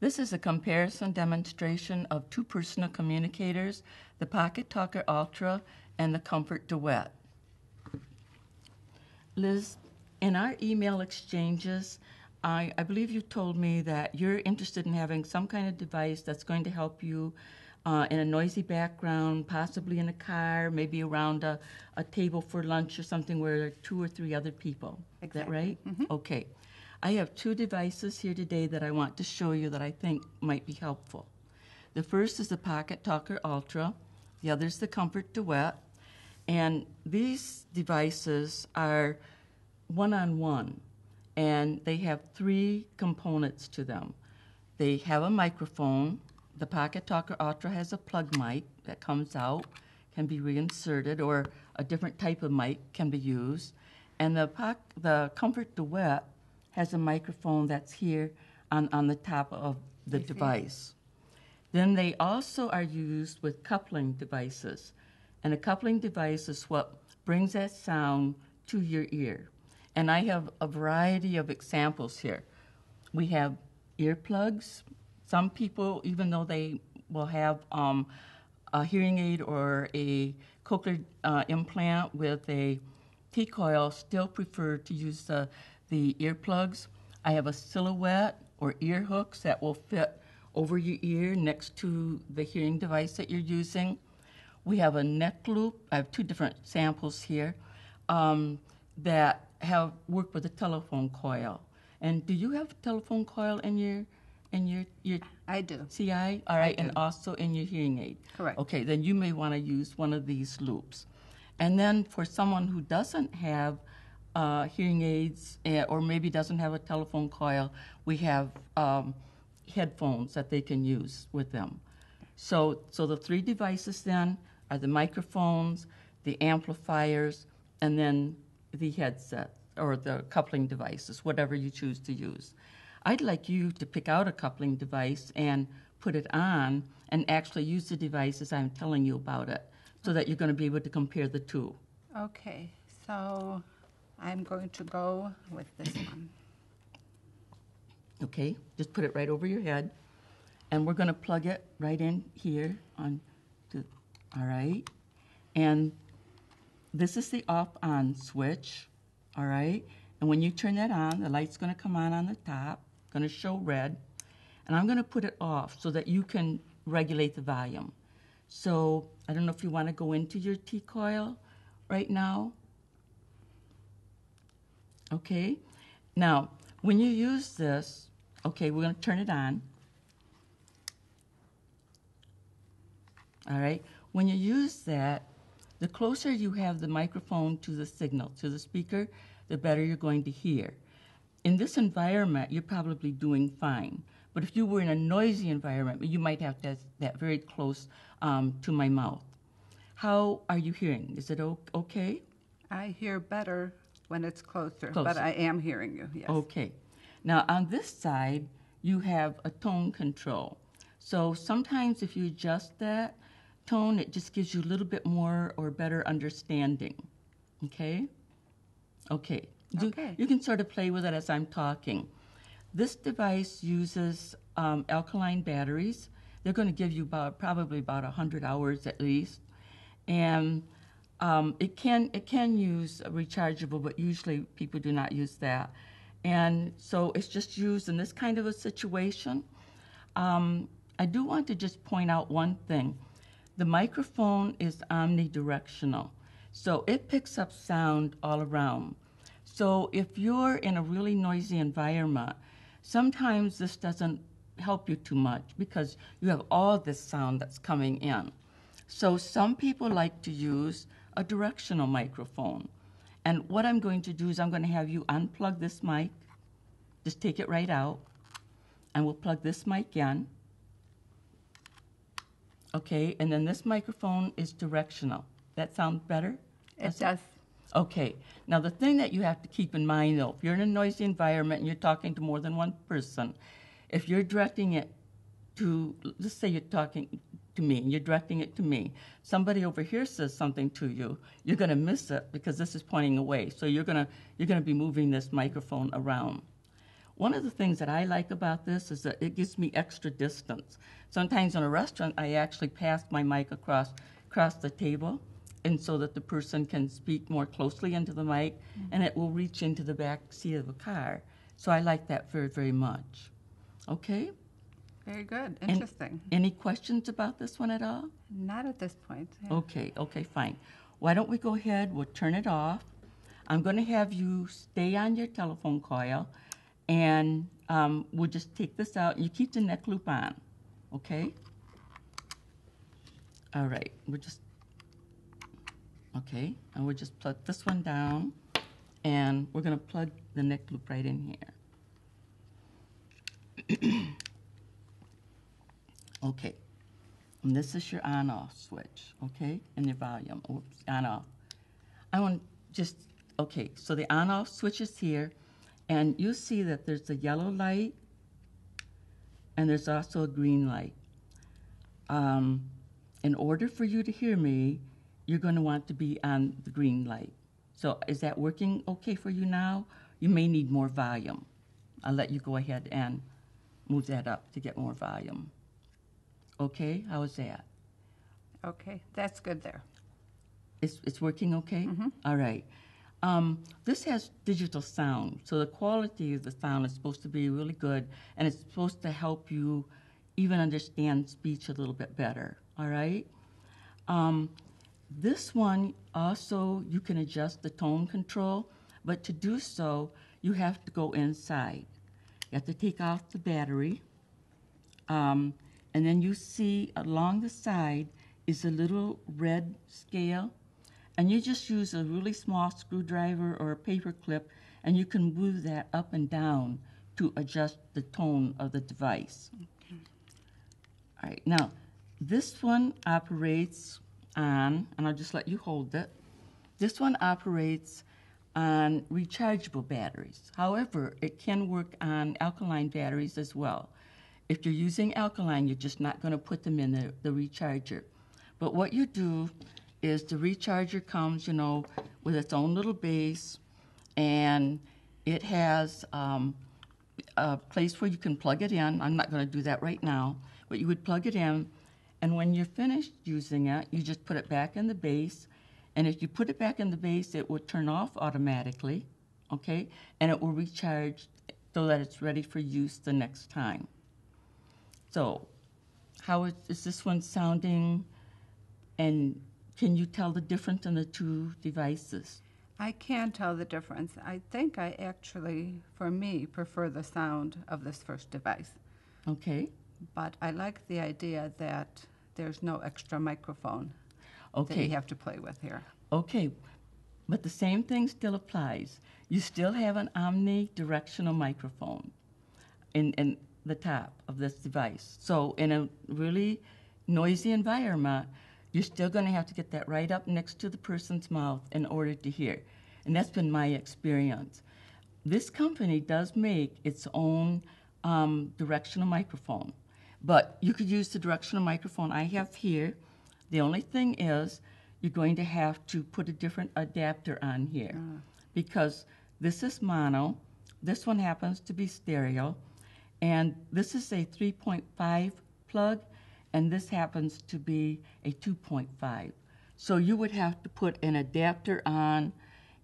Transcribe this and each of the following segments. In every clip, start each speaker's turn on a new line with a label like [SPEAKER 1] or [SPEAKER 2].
[SPEAKER 1] This is a comparison demonstration of two personal communicators, the Pocket Talker Ultra and the Comfort Duet. Liz, in our email exchanges, I believe you told me that you're interested in having some kind of device that's going to help you in a noisy background, possibly in a car, maybe around a table for lunch or something where there are 2 or 3 other people.
[SPEAKER 2] Exactly.
[SPEAKER 1] Is that right?
[SPEAKER 2] Mm-hmm.
[SPEAKER 1] Okay. I have 2 devices here today that I want to show you that I think might be helpful. The first is the Pocket Talker Ultra. The other is the Comfort Duet. And these devices are one-on-one, and they have 3 components to them. They have a microphone. The Pocket Talker Ultra has a plug mic that comes out, can be reinserted, or a different type of mic can be used. And the Comfort Duet has a microphone that's here on the top of the device. Then they also are used with coupling devices. And a coupling device is what brings that sound to your ear. And I have a variety of examples here. We have earplugs. Some people, even though they will have a hearing aid or a cochlear implant with a T-coil, still prefer to use the earplugs. I have a silhouette or ear hooks that will fit over your ear next to the hearing device that you're using. We have a neck loop. I have 2 different samples here that have worked with a telephone coil. And do you have a telephone coil in your
[SPEAKER 2] I do.
[SPEAKER 1] CI? All right, and also in your hearing aid.
[SPEAKER 2] Correct.
[SPEAKER 1] Okay, then you may want to use one of these loops. And then for someone who doesn't have hearing aids or maybe doesn't have a telephone coil, we have headphones that they can use with them. So the 3 devices then are the microphones, the amplifiers, and then the headset or the coupling devices, whatever you choose to use. I'd like you to pick out a coupling device and put it on and actually use the device as I'm telling you about it so that you're going to be able to compare the 2.
[SPEAKER 2] Okay, so I'm going to go with this one.
[SPEAKER 1] Okay, just put it right over your head. And we're going to plug it right in here all right. And this is the off-on switch, all right. And when you turn that on, the light's going to come on the top, going to show red. And I'm going to put it off so that you can regulate the volume. So I don't know if you want to go into your T-coil right now. Okay. Now, when you use this, okay, we're going to turn it on. All right. When you use that, the closer you have the microphone to the signal, to the speaker, the better you're going to hear. In this environment, you're probably doing fine. But if you were in a noisy environment, you might have that very close to my mouth. How are you hearing? Is it okay?
[SPEAKER 2] I hear better when it's closer, but I am hearing you, yes.
[SPEAKER 1] Okay. Now, on this side, you have a tone control. So sometimes if you adjust that tone, it just gives you a little bit more or better understanding. Okay? Okay. You can sort of play with it as I'm talking. This device uses alkaline batteries. They're going to give you probably about 100 hours at least. And it can use a rechargeable, but usually people do not use that. And so it's just used in this kind of a situation. I do want to just point out one thing. The microphone is omnidirectional, so it picks up sound all around. So if you're in a really noisy environment, sometimes this doesn't help you too much because you have all this sound that's coming in. So some people like to use a directional microphone. And what I'm going to do is I'm going to have you unplug this mic, just take it right out, and we'll plug this mic in. Okay, and then this microphone is directional. That sound better?
[SPEAKER 2] It does.
[SPEAKER 1] Okay. Now, the thing that you have to keep in mind, though, if you're in a noisy environment and you're talking to more than one person, if you're directing it to, let's say you're talking to me, and you're directing it to me, somebody over here says something to you, you're going to miss it because this is pointing away. So you're going to be moving this microphone around. One of the things that I like about this is that it gives me extra distance. Sometimes in a restaurant, I actually pass my mic across the table, and so that the person can speak more closely into the mic, and it will reach into the back seat of the car. So I like that very, very much. Okay?
[SPEAKER 2] Very good. Interesting.
[SPEAKER 1] Any questions about this one at all?
[SPEAKER 2] Not at this point. Yeah.
[SPEAKER 1] Okay, fine. Why don't we go ahead, we'll turn it off. I'm going to have you stay on your telephone coil, and we'll just take this out, and you keep the neck loop on, okay? All right, and we'll just plug this one down, and we're going to plug the neck loop right in here. Okay, and this is your on-off switch, okay, and your volume, oops, on-off. I want just, okay, so the on-off switch is here, and you see that there's a yellow light, and there's also a green light. In order for you to hear me, you're going to want to be on the green light. So is that working okay for you now? You may need more volume. I'll let you go ahead and move that up to get more volume. Okay, how is that?
[SPEAKER 2] Okay, that's good there.
[SPEAKER 1] It's working okay?
[SPEAKER 2] Mm-hmm.
[SPEAKER 1] All right. This has digital sound, so the quality of the sound is supposed to be really good, and it's supposed to help you even understand speech a little bit better, all right? This one also, you can adjust the tone control, but to do so, you have to go inside. You have to take off the battery, and then you see along the side is a little red scale, and you just use a really small screwdriver or a paper clip, and you can move that up and down to adjust the tone of the device.
[SPEAKER 2] Okay.
[SPEAKER 1] All right, now this one operates on, and I'll just let you hold it, this one operates on rechargeable batteries. However, it can work on alkaline batteries as well. If you're using alkaline, you're just not going to put them in the recharger. But what you do is the recharger comes, with its own little base, and it has a place where you can plug it in. I'm not going to do that right now, but you would plug it in, and when you're finished using it, you just put it back in the base, and if you put it back in the base, it will turn off automatically, okay? And it will recharge so that it's ready for use the next time. So, how is this one sounding, and can you tell the difference in the two devices?
[SPEAKER 2] I can tell the difference. I think I actually, for me, prefer the sound of this first device.
[SPEAKER 1] Okay.
[SPEAKER 2] But I like the idea that there's no extra microphone that
[SPEAKER 1] Okay.
[SPEAKER 2] you have to play with here.
[SPEAKER 1] Okay, but the same thing still applies. You still have an omnidirectional microphone in the top of this device. So in a really noisy environment, you're still going to have to get that right up next to the person's mouth in order to hear. And that's been my experience. This company does make its own directional microphone, but you could use the directional microphone I have here. The only thing is you're going to have to put a different adapter on here because this is mono, this one happens to be stereo, and this is a 3.5 plug, and this happens to be a 2.5. So you would have to put an adapter on,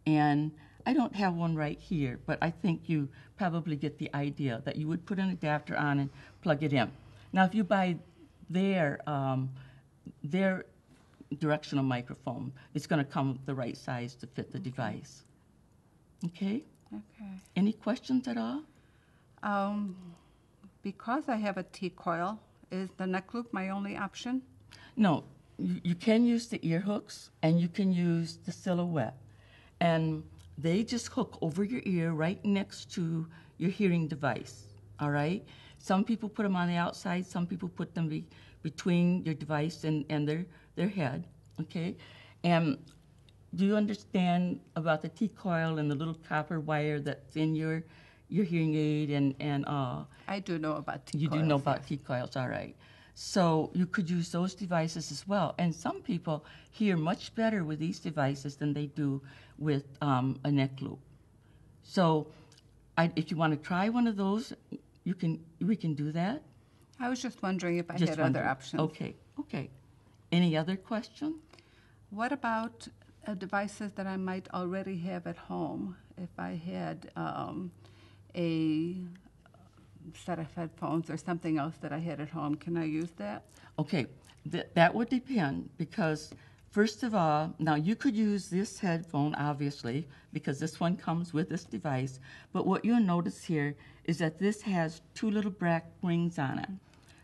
[SPEAKER 1] and I don't have one right here, but I think you probably get the idea that you would put an adapter on and plug it in. Now, if you buy their directional microphone, it's going to come the right size to fit the device. Okay?
[SPEAKER 2] Okay.
[SPEAKER 1] Any questions at all?
[SPEAKER 2] Because I have a T-coil, is the neck loop my only option?
[SPEAKER 1] No, you can use the ear hooks and you can use the silhouette. And they just hook over your ear right next to your hearing device, all right? Some people put them on the outside, some people put them between your device and their head, okay? And do you understand about the T-coil and the little copper wire that's in your hearing aid and
[SPEAKER 2] I do know about T-coils.
[SPEAKER 1] You do know about
[SPEAKER 2] yes.
[SPEAKER 1] T-coils, all right. So you could use those devices as well. And some people hear much better with these devices than they do with a neck loop. So if you want to try one of those, we can do that.
[SPEAKER 2] I was just wondering if I
[SPEAKER 1] Just
[SPEAKER 2] had
[SPEAKER 1] wondering.
[SPEAKER 2] other options.
[SPEAKER 1] Okay. Any other question?
[SPEAKER 2] What about devices that I might already have at home? If I had a set of headphones or something else that I had at home, can I use that?
[SPEAKER 1] Okay, that would depend because, first of all, now you could use this headphone, obviously, because this one comes with this device, but what you'll notice here is that this has two little black rings on it.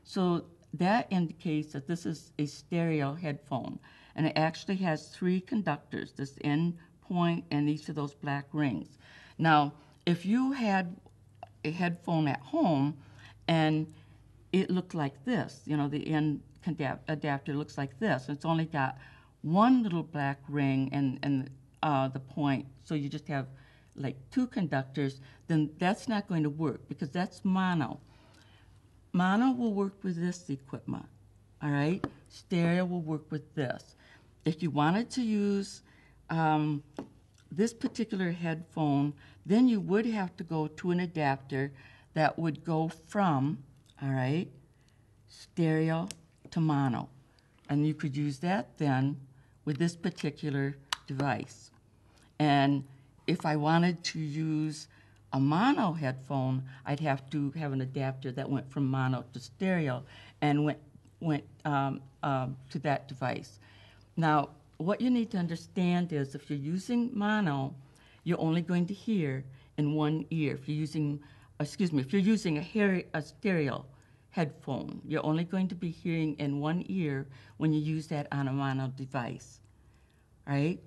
[SPEAKER 1] So that indicates that this is a stereo headphone, and it actually has three conductors, this end point and each of those black rings. Now, if you had a headphone at home and it looked like this, the end adapter looks like this, it's only got one little black ring and the point, so you just have like two conductors, then that's not going to work because that's mono. Mono will work with this equipment, all right? Stereo will work with this. If you wanted to use this particular headphone, then you would have to go to an adapter that would go from, all right, stereo to mono. And you could use that then with this particular device. And if I wanted to use a mono headphone, I'd have to have an adapter that went from mono to stereo and went to that device. Now, what you need to understand is if you're using mono, you're only going to hear in one ear. If you're using a stereo headphone, you're only going to be hearing in one ear when you use that on a mono device, right?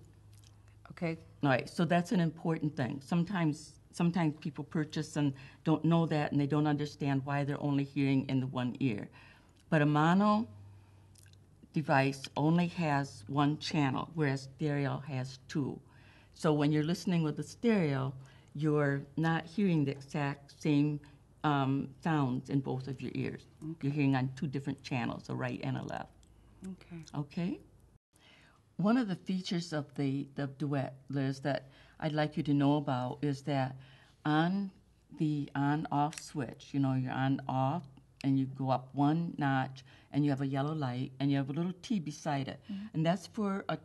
[SPEAKER 2] Okay.
[SPEAKER 1] All right, so that's an important thing. Sometimes people purchase and don't know that, and they don't understand why they're only hearing in the one ear. But a mono device only has one channel, whereas stereo has two. So when you're listening with the stereo, you're not hearing the exact same sounds in both of your ears. Okay. You're hearing on two different channels, a right and a left.
[SPEAKER 2] Okay.
[SPEAKER 1] Okay? One of the features of the Duet, Liz, that I'd like you to know about is that on the on-off switch, you're on-off, and you go up one notch, and you have a yellow light, and you have a little T beside it. Mm-hmm. And that's for a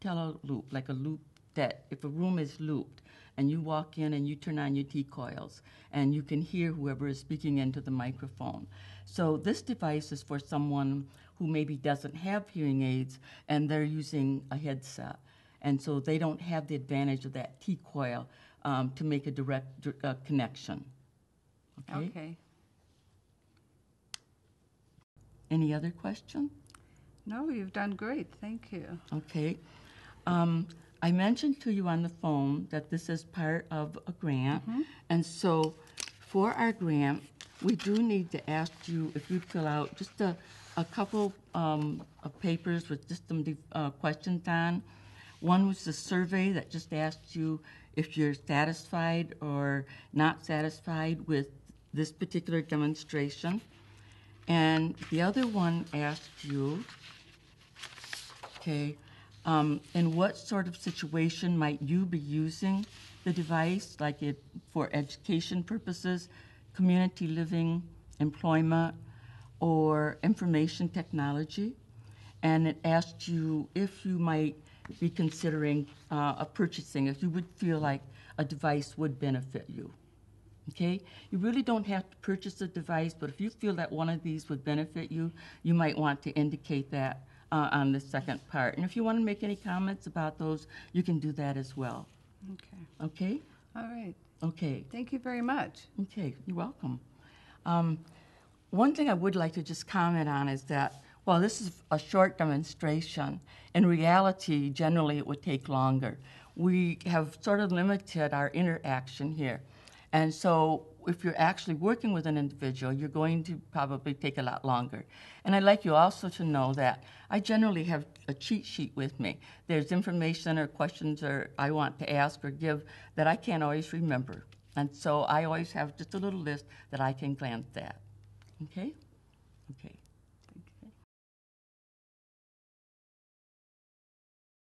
[SPEAKER 1] tele-loop, like a loop that if a room is looped, and you walk in and you turn on your T-coils, and you can hear whoever is speaking into the microphone. So this device is for someone who maybe doesn't have hearing aids, and they're using a headset. And so they don't have the advantage of that T-coil to make a direct connection.
[SPEAKER 2] Okay.
[SPEAKER 1] Any other question?
[SPEAKER 2] No, you've done great. Thank you.
[SPEAKER 1] Okay. I mentioned to you on the phone that this is part of a grant. Mm-hmm. And so for our grant, we do need to ask you if you fill out just a couple of papers with just some questions on. One was the survey that just asked you if you're satisfied or not satisfied with this particular demonstration. And the other one asked you, in what sort of situation might you be using the device, like it for education purposes, community living, employment, or information technology? And it asked you if you might be considering purchasing, if you would feel like a device would benefit you. Okay? You really don't have to purchase a device, but if you feel that one of these would benefit you, you might want to indicate that on the second part. And if you want to make any comments about those, you can do that as well.
[SPEAKER 2] Okay.
[SPEAKER 1] Okay?
[SPEAKER 2] All right.
[SPEAKER 1] Okay.
[SPEAKER 2] Thank you very much.
[SPEAKER 1] Okay, you're welcome. One thing I would like to just comment on is that while this is a short demonstration, in reality, generally it would take longer. We have sort of limited our interaction here. And so if you're actually working with an individual, you're going to probably take a lot longer. And I'd like you also to know that I generally have a cheat sheet with me. There's information or questions or I want to ask or give that I can't always remember. And so I always have just a little list that I can glance at. Okay? Okay.